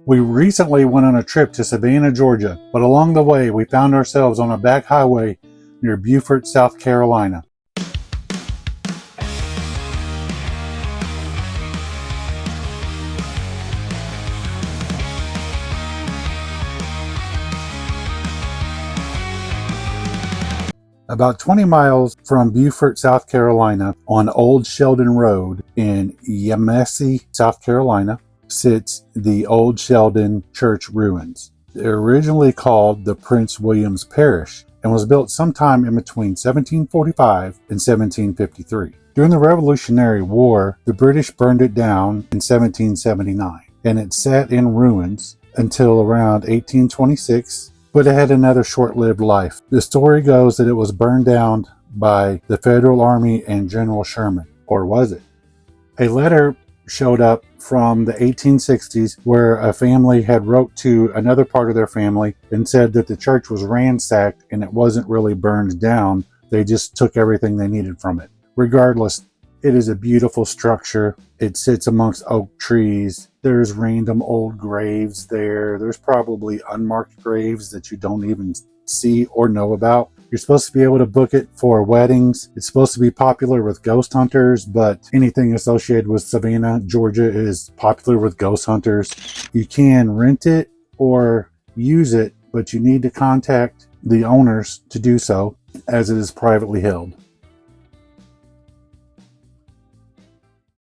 We recently went on a trip to Savannah, Georgia, but along the way we found ourselves on a back highway near Beaufort, South Carolina. About 20 miles from Beaufort, South Carolina, on Old Sheldon Road in Yemassee, South Carolina, sits the Old Sheldon Church Ruins. They're originally called the Prince William's Parish and was built sometime in between 1745 and 1753. During the Revolutionary War, the British burned it down in 1779, and it sat in ruins until around 1826. But it had another short-lived life. The story goes that it was burned down by the Federal Army and General Sherman. Or was it? A letter showed up from the 1860s where a family had wrote to another part of their family and said that the church was ransacked and it wasn't really burned down. They just took everything they needed from it. Regardless, it is a beautiful structure. It sits amongst oak trees. There's random old graves there. There's probably unmarked graves that you don't even see or know about. You're supposed to be able to book it for weddings. It's supposed to be popular with ghost hunters, but anything associated with Savannah, Georgia is popular with ghost hunters. You can rent it or use it, but you need to contact the owners to do so, as it is privately held.